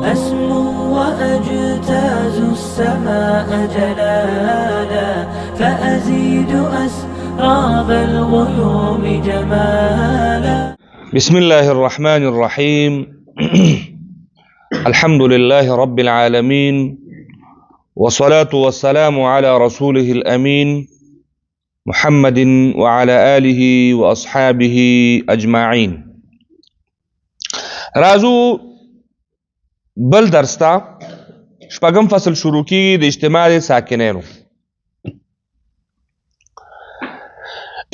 أسمو وأجتاز السماء جلالا فأزيد أسراب الغيوم جمالا. بسم الله الرحمن الرحيم. الحمد لله رب العالمين، والصلاة والسلام على رسوله الأمين محمد وعلى آله وأصحابه أجمعين. رازو بل درستا شپږم فصل شروع کی د اجتماع ساکنینو.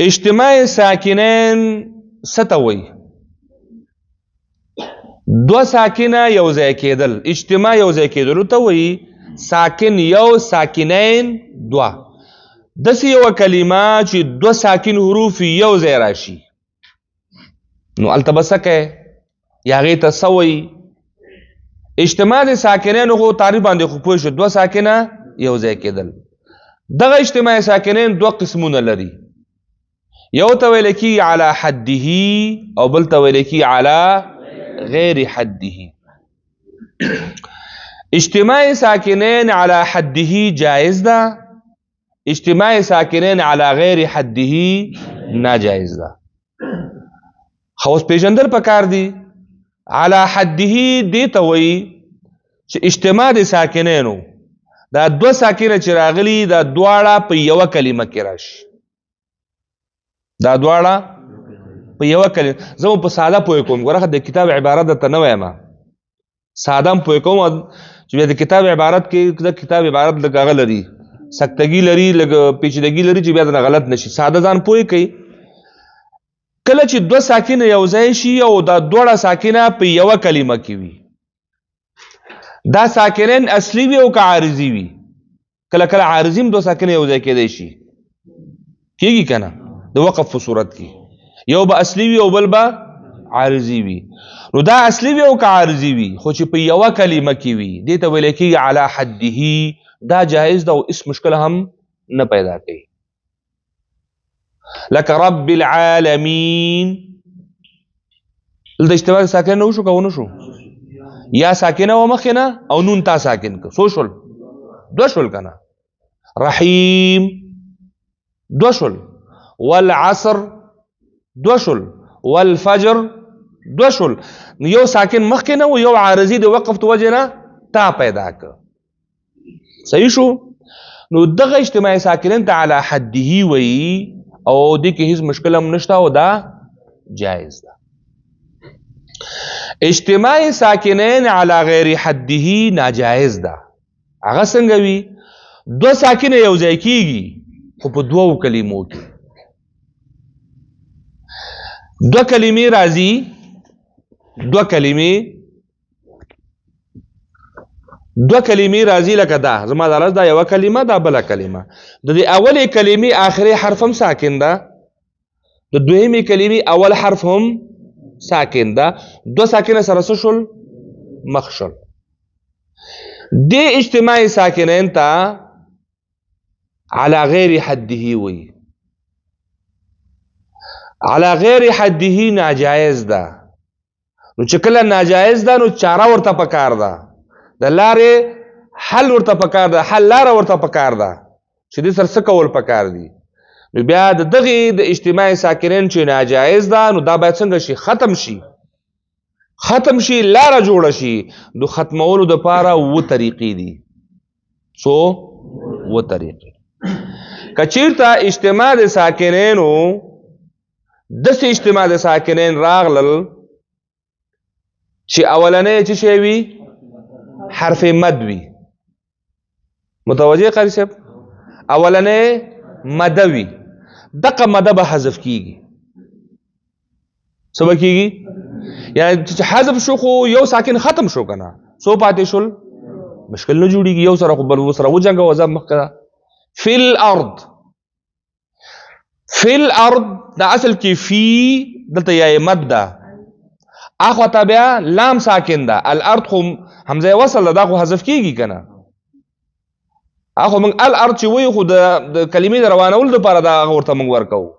اجتماع ساکنین ستوي دو ساکنه یو ځای کېدل. اجتماع یو ځای کېدلو ته وایي ساکن یو ساکنین دوه. داسې یوه کلمه چې دوه ساکن حروف یو ځای راشي نو هلته به څه کوې یا هغې ته څه وایي؟ اجتماع د ساکنینو خو تعریف باندې خو پوه شو، دوه ساکنه یو ځای کېدل. دغه اجتماع ساکنین دوه قسمونه لري، یو ته ویل کېږي علی حده او بل ته ویل کېږي علی غیر حده. اجتماع ساکنین علی حده جائز ده، اجتماع ساکنین علی غیر حده ناجائز ده. خو اوس پیژندل پکار دي. علی حده دې ته وایي چې اجتماع د ساکنینو دا دوه ساکنه چې راغلي دا دواړه په یوه کلمه کې راشي. دا دواړه په یوه کلمه. زه په ساده پوه کوم، ګوره د کتاب عبارت درته نه وایم، ساده هم پوه کوم چې بیا د کتاب عبارت کې د کتاب عبارت لږ هغه لري، سختګي لري، لږ پیچیدګي لري چې بیا دنه غلط نشي. ساده ځان پوه کوي. کله چې دوه ساکنه یو ځای شي او دا دواړه ساکنه په یوه کلمه کې وي، دا ساکنین اصلي وي او که عارضي وي. کله کله عارضي هم دوه ساکنه یو ځای کېدی شي، کېږي که نه؟ د وقف په صورت کې یو به اصلي وي او بل به عارضي وي. نو دا اصلي وي او که عارضي وي خو چې په یوه کلمه کې وي دې ته ویل کېږي علی حده. دا جایز ده او هېڅ مشکل هم نه پیدا کوي. لکه رب العالمین، دلته اجتماع ساکن نه وشو که ونه شو؟ یا ساکنه و مخکې نه او نون تا ساکن که څو شول؟ دوه شول که نه. رحیم دوه شول، والعصر دوه شول، والفجر دوه شول. یو ساکن مخکې نه و، یو عارضي د وقف د وجې نه تا پیدا که. صحیح شو؟ نو دغه اجتماع ساکنین ته علی حده وایي او دې کې هیڅ مشکل هم نشته او دا جایز ده. اجتماع ساکنین علی غیر حده ناجایز ده. هغه څنګه وي؟ دوه ساکنه یو ځای کېږي خو په دوو کلمو کې. دوه کلمې راځي، دوه کلمې راځي لکه دا زما د لس دا یوه کلمه، دا بله کلمه. د دې اولې کلمې آخري حرف هم ساکن ده، د دویمې کلمې اول حرف هم ساکن ده. دوه ساکنه سره څه شول؟ مخ شول. دې اجتماع ساکنین ته علی غیر حده وایي. علی غیر حده ناجایز ده. نو چې کله ناجایز ده نو چاره ورته پکار ده، د لارې حل ورته پکار ده، حل لاره ورته پکار ده چې دې سره څه کول پکار دي. نو بیا د دغې د اجتماع ساکنین چې ناجایز ده نو دا باید څنګه شي؟ ختم شي، لاره جوړه شي. نو ختمولو دپاره اووه طریقې دي. څو؟ اووه طریقې. که چېرته اجتماع د ساکنینو داسې اجتماع د ساکنین راغلل چې اولنی څه شی وي؟ حرف مد وي. متوجه قاری صاحب؟ اولنی مده وي، دقه مده به حذف کېږي. څه به کېږي؟ یعنی چې حذف شو خو یو ساکن ختم شو که نه، څو پاتې شول؟ مشکل نه جوړېږي. یو سره خو بل سره وجنګه وضع مخکې ده. فی الارض دا اصل کې فی دلته یا مد ده، اخواته بیا لام ساکن ده. الارض خو حمزه وصل ده، دا خو حذف کېږي که نه. اخو موږ الارض چې وایو خو د کلمې د روانولو دپاره دا هغه ورته موږ ورکوو.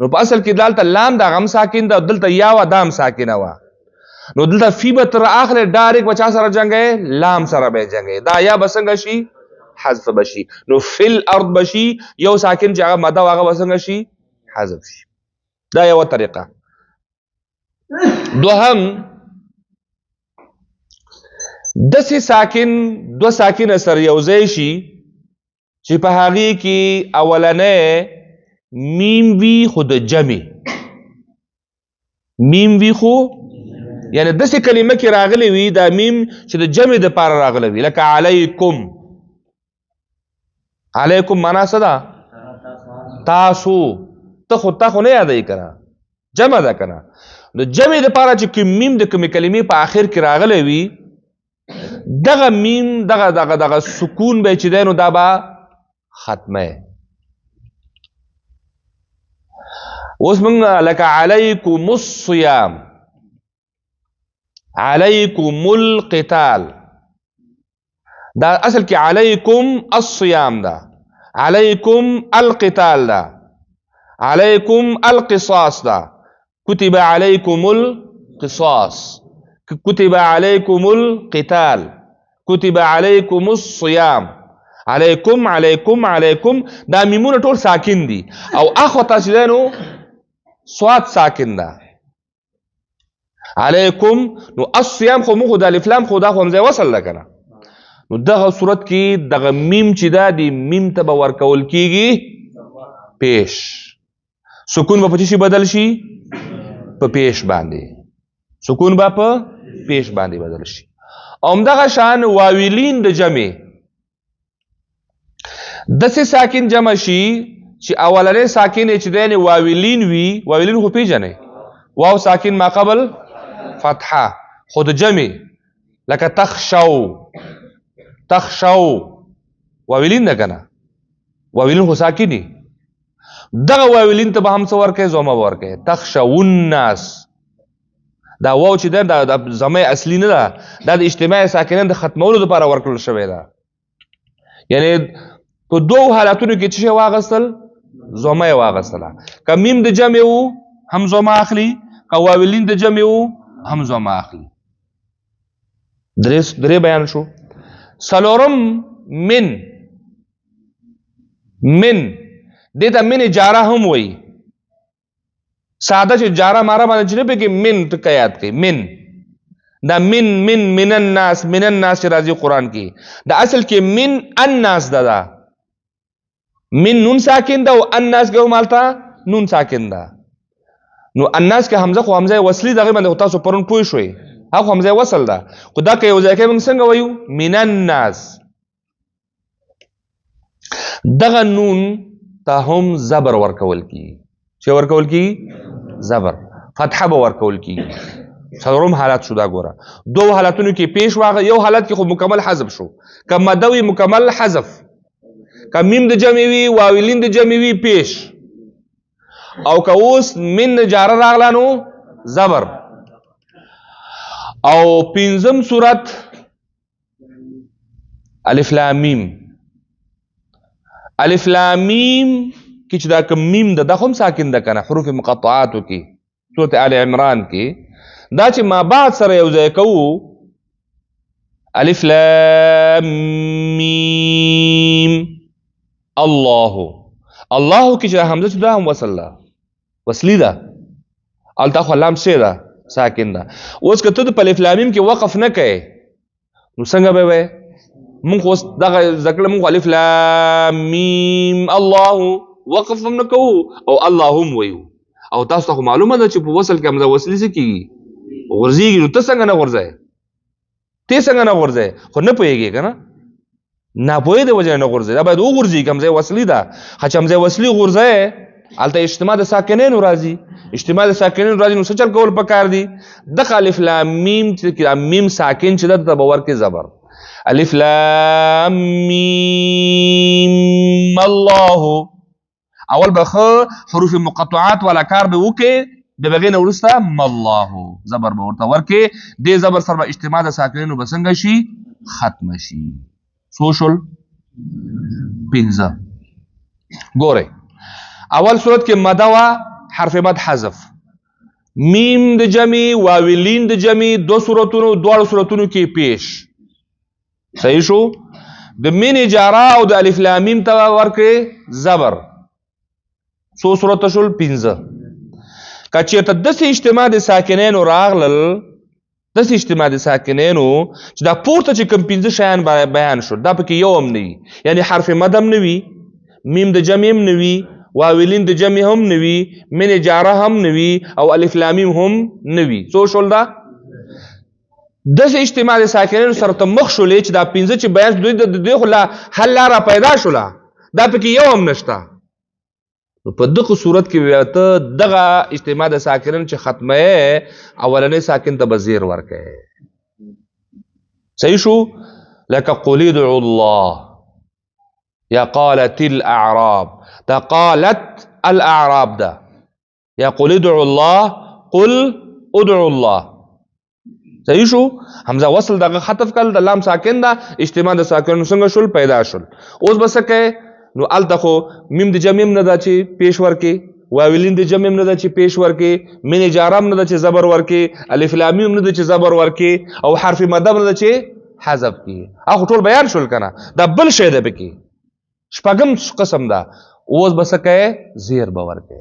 نو په اصل کې دلته لام د غم ساکن ده، دلته یا و دام ساکنه وه. نو دلته فی به تر اخره ډایرک بچا سره جنگه لام سره به جنگه دا یا بسنګ شي حذف بشي نو فل ارض بشي یو ساکن چې هغه مده هغه بسنګ شي حذف شي دا یو طریقه دوهم دسې ساکن دو ساکن سره یو ځای شي چې په هغه کې اولنې میم وی خود جمع میم وی خو یعنی دسې کلمه کې راغلی وي دا میم چې د جمع د پاره راغلی وي لکه علیکم علیکم معنا څه ده تاسو ته خو نه یادای کړه جمع ده کنه د جمع د پاره چې کوم میم د کومې کلمې په آخر کې راغلی وي دغه میم دغه سکون به چې دی نو دا به ختمه اوس موږ لکه علیکم الصیام علیکم القتال دا اصل کې علیکم الصیام دا علیکم القتال دا علیکم القصاص دا كتب عليكم القصاص كتب عليكم القتال كتب عليكم الصيام عليكم عليكم عليكم دا میمونه ټول ساکن دي او اخو تاسو دینو صاد ساکن ده عليكم نو الصيام خو مخ د الف لام خو دا خو همزه وصل لکنه نو دغه صورت کې دغه میم چې دا دی میم ته به ورکول کیږي پیش سکون په پچی بدل شي په پیش باندې سکون با په پیش باندې بدل شي اومدغه شان واویلین د جمع دسه ساکن جمع شي چې اولنې ساکن چې دین واویلین وی واویلین خو پیژنې واو ساکن ما قبل فتحه خود جمع لکه تخشو واویلین نه کنه واویلین خو ساکنی دغه واویلین ته به هم څه ورکې زومه ورکې تخشون الناس دا واو چې دا زمه اصلي نه ده دا د اجتماع ساکنین د ختمولو لپاره ورکړل شوی ده یعنی په دوه حالاتونو کې چې واغستل زومه واغستله که میم د جمع وو هم زومه اخلي که واویلین د جمع وو هم زومه اخلي درې بیان شو سلورم من دیتا من جاره هم وی ساده چې جاره مارا باندې چې نه پکې من ټکه یاد کړئ من دا من الناس چې راځي قرآن کې دا اصل کې من الناس دا من نون ساکن دا او الناس کې مالتا نون ساکن دا نو الناس کې حمزه خو حمزه وصلی دغه باندې تاسو پرون پوه شوي هغه حمزه وصل دا خدا کې یو ځای کې موږ څنګه وایو من الناس دغه نون تا هم زبر ورکول کی چې ورکول کی زبر فتحه به ورکول کی څلورم حالت شو دا ګوره دوه حالتونو کې پیش واغ یو حالت کې خو مکمل حذف شو کما دوی مکمل حذف کمیم د جمع وی واویلین د جمع وی پیش او که اوس من جاره راغلانو زبر او پنځم صورت الف لام میم الف لام میم کې چې دا کوم میم ده دا هم ساکن ده کنه حروف مقطعاتو کې سورۃ آل عمران کې دا چې ما بعد سره یو ځای کوو الف لام میم الله کې چې حمزه چې دا هم وصلی ده التا خو لام څه ده ساکن ده اوس که ته د الف لام میم کې وقف نه کوې نو څنګه به وې مونږ اوس دغه ذکر مونږ الف لام میم الله وقف هم نه کوو او الله هم وایو او تاسو ته معلومه ده چې په وصل کې حمزه وصلی څه کیږي غورځيږي نو ته څنګه نه غورځې خو نه پوهېږې که نه ناپوهې د وجه نه غورځې دا باید وغورځي که حمزه وصلي ده چې حمزه وصلي غورځې هلته اجتماع د ساکنینو راځي نو څه چل کول پکار دي دغه الف لام میم چې میم ساکن چې ده ته به ورکې زبر الف لام میم الله اول به حروف مقطعات والا کار به وکې د بغې نه وروسته الله زبر به ورته ورکې دې زبر سره به اجتماع د ساکنینو به څنګه شي ختمه شي څو شول 15 ګورئ اول صورت کې مده وا حرف مد حذف میم د جمع واویلین د جمع دواړو صورتونو کې پیش. صحیح شو. د من جاره او د الف لام میم ته ورکړې زبر. څو صورت شول؟ 15. که چېرته داسې اجتماع د ساکنینو راغلل، داسې اجتماع د ساکنینو چې دا پورته چې کوم 15 شیان بیان شو دا پکې یو هم نه وي، یعنی حرف مد هم نه وي، میم د جمع هم نه وي، واولین د جمع هم نه وي، من جاره هم نه وي، او الف لام میم هم نه وي. څو شول دا؟ داسې اجتماع د ساکنینو سره ته مخ شولې چې دا 15 چې بیان دوی د دوی خو لا حل لاره پیدا شوله، دا پکې یو هم نشته. نو په دغه صورت کې بیا ته دغه اجتماع د ساکنین چې ختمه اولنی ساکن ته به زیر ورکړې. صحیح شو. لکه قل ادعوا الله یا قالت الاعراب، دا قالت الاعراب ده، یا قل ادعوا الله، قل ادعوا الله. صحیح شو. حمزه وصل دغه خطف کړل، د لام ساکن ده، اجتماع د ساکنینو څنګه شول؟ پیدا شول. اوس به څه کوې؟ نو الته خو میم د جمع هم نه ده چې پیش ورکې، واولین د جمع هم نه ده چې پیش ورکې، من جاره هم نه ده چې زبر ورکې، الف لام میم هم نه ده چې زبر ورکې، او حرف مد هم نه ده چې حذف کړي. هغه ټول بیان شول کنه. دا بل شی ده پکې، شپږم قسم ده. اوس به څه کوې؟ زیر به ورکې.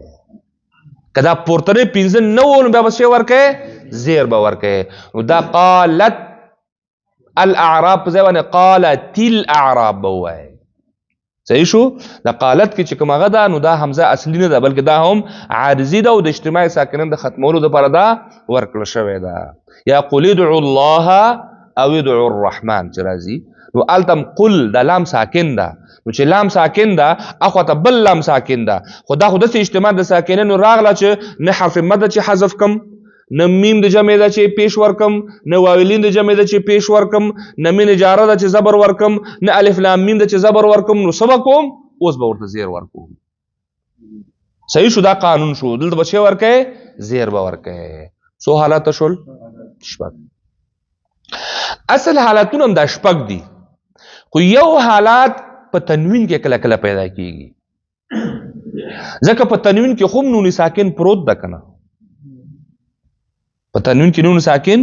که دا پورتنی 15 نه و نو بیا به څه ورکې؟ زیر به ورکې. نو دا قالت الاعراب په ځای باندې قالت الاعراب به ووایې. صحیح شو. د قالت کې چې کوم هغه ده نو دا حمزه اصلي نه ده، بلکې دا هم عارضي ده او د اجتماع ساکنین د ختمولو دپاره دا ورکړل شوې ده. یا قل ادعوا الله او ادعوا الرحمن چې راځي نو التم قل دا لام ساکن ده، نو چې لام ساکن ده اخو ته بل لام ساکن ده، خو دا خو داسې اجتماع د ساکنینو راغله چې نه حرف مد چې حذف کم، نه میم د جمع ده چې پیش ورکم، نه واولین د جمع ده چې پیش ورکم، نه من جاره ده چې زبر ورکم، نه الف لام میم ده چې زبر ورکم. نو څه به کوم؟ اوس به ورته زیر ورکوم. صحیح شو. دا قانون شو. دلته به څه ورکوې؟ زیر به ورکوې. څو حالات شول؟ شپږ. اصل حالتونه هم دا شپږ دي، خو یو حالات په تنوین کې کله کله پیدا کېږي، ځکه په تنوین کې خو نون ساکن پروت ده کنه، په تنوین کې نون ساکن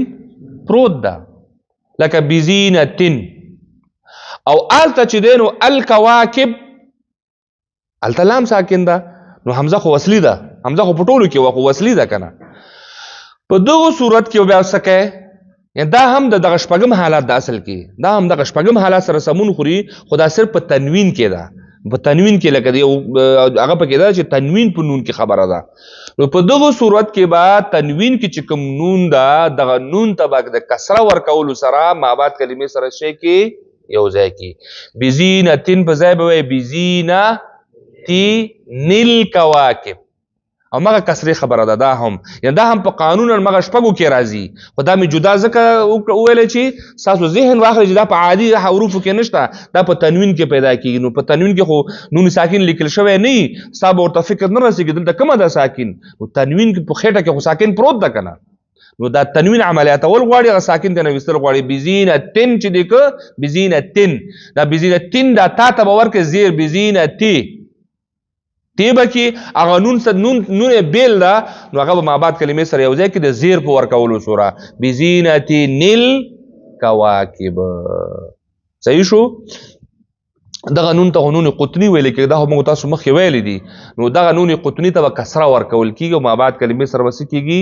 پروت ده. لکه بزینتن، او آلته چې دی نو الکواکب، آلته لام ساکن ده، نو حمزه خو وصلی ده، حمزه خو په ټولو کې خو وصلی ده کنه. په دغه صورت کې بیا څه کوې؟ یعنی دا هم دغه شپږم حالات د اصل کې، دا هم دغه شپږم حالات سره سمون خوري، خو دا صرف په تنوین کې ده. په تنوین کې لکه دی هغه پکې ده چې تنوین په نون کې خبره ده. نو په دغه صورت کې به تنوین کې چې کوم نون ده دغه نون ته به د کسره ورکولو سره مابعد کلمې سره شی کې یو ځای کې. بزینتن په ځای به وایي بزینتن الکواکب، او مغه کسرې خبره ده. دا هم یعنی دا هم په قانون مغه شپږو کې راځي، خو دا مې جدا ځکه وویلی چې ستاسو ذهن واخلي چې دا په عادي حروفو کې نشته، دا په تنوین کې پیدا کېږي. نو په تنوین کې خو نون ساکن لیکل شوی نه وي، ستا به ورته فکر نه رسېږي دلته کومه ده ساکن. نو تنوین کې په خېټه کې خو ساکن پروت ده که نه، نو دا تنوین عملیاتول غواړي، هغه ساکن ته نه ویستل غواړي. بزینتن چې دی که بزینتن، دا بزینتن دا تا ته به ورکړې زیر، بزینتي تیبه کې هغه نون بیل ده، نو هغه به مابعد کلمې سره یو ځای کې د زیر په ورکولو سره بزینتن الکواکب. صحیح شو. دغه نون ته نون قطنی ویل کېږي، دا موږ تاسو مخکې ویلی دي. نو دغه نون قطنی ته به کسره ورکول کېږي او مابعد کلمې سره به څه کېږي؟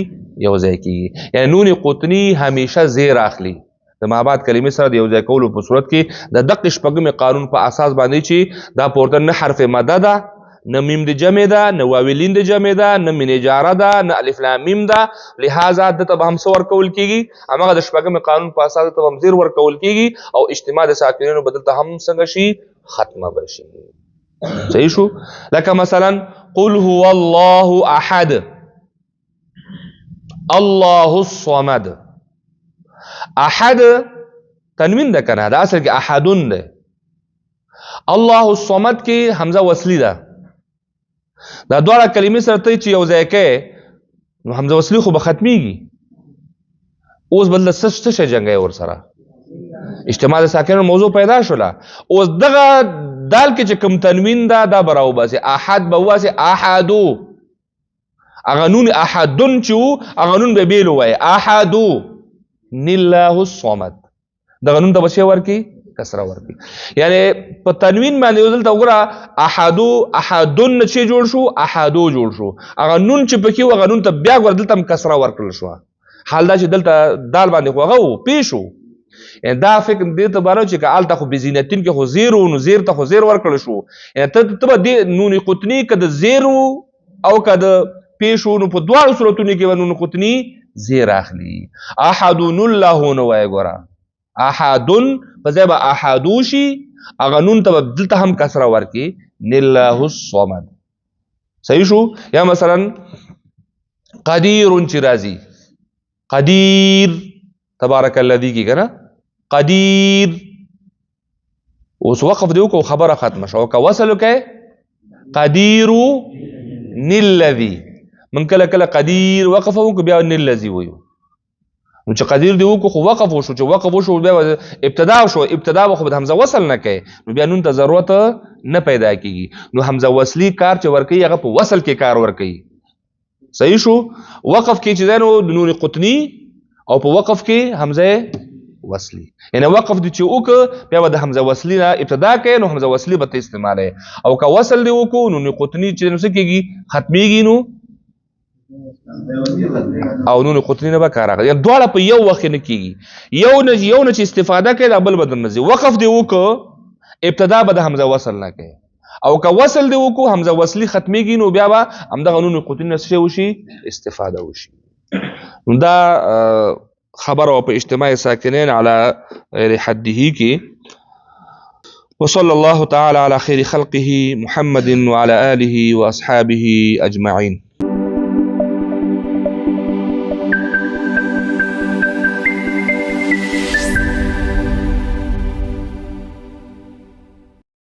یو ځای کېږي. یعنی نون قطنی همیشه زیر اخلي د مابعد کلمې سره د یو ځای کولو په صورت کې د دقې شپږمې قانون په اساس باندې چې دا پورته نه حرف مده ده، نه میم د جمع ده، نه واولین د جمع ده، نه من جاره ده، نه الف لام میم ده. لہذا دته به هم څه ورکول کېږي؟ هماغه د شپږمې قانون په اساس ته به هم زیر ورکول کېږي او اجتماع د ساکنینو به دلته هم څنګه شي؟ ختمه به شي. صحیح شو. لکه مثلا قل هو الله احد، الله الصمد. احد تنوین ده کنه، دا اصل کې احدون ده. الله الصمد کې حمزه وصلی ده. دا دواړه کلمې سره ته چې یو ځای کې نو حمزه وصلی خو به ختمیږي. اوس بل څه شی جنګي ور سره اجتماع د ساکنو موضوع پیدا شوله. اوس دغه دال کې چې کوم تنوین ده دا به راوباسي، احد به وباسي احدو، هغه نون احدن چې هغه نون به بیل وای احدو الله الصمد دغه نون د بچي ورکی کسره ورکی یعنی په تنوین باندې دلته وګوره احدن چې جوړ شو احدو جوړ شو هغه نون چې پکې هغه نون ته بیا ور دلته کسره ورکړل شو حال دا چې دلته دال باندې هغه پیشو دا فکر دې ته بارو چې کالته خو بزینتین کې خو زیرو نو زیر ته خو زیر ورکړل شو یعنی ته دې نون قطنی کده زیرو او کده پیشو نو په دواړو صورتونو کې نون قطنی زیر اخلي احدن الله نو وای ګورا احدن په ځای به احدوشي هغه نون ته دلته هم کسره ورکی الله الصمد صحیح شو یا مثلا قدیر چې راځي قدیر تبارک الذی کی کنه قدیر اوس وقف دیو کو خبره ختم شو که وصل کې قدیر الذی من کله کله قدیر وقف او بیا الذی ویو نو چې قدیر دیو کو خو وقف وشو چې وقف وشو بیا ابتدا خو به همزه وصل نه کوي نو بیا نون ته ضرورت نه پیدا کیږي نو همزه وصلی کار چې ور کوي هغه په وصل کې کار ور کوي صحیح شو وقف کې چې نو نون قطنی او په وقف کې حمزه وصلی یعنی وقف دی چې وک بیا د حمزه وصلی نه ابتدا کوي نو حمزه وصلی به استعماله او که وصل دی وک نو قطنی چې نو کېږي ختميږي نو او نون قطنی نه به کار راغلی یعنی دواړه په یو وخت نه کېږي یو نه چې استفاده کوي د بل بدن نه وقف دی وک ابتدا به د حمزه وصل نه کوي او که وصل دی وک حمزه وصلی ختميږي نو بیا به همدغه نون قطنی نه څه وشي استفاده وشي دا خبر او په اجتماع ساکنین علی غیر حده کې وصلى الله تعالى على خير خلقه محمد وعلى آله وأصحابه أجمعين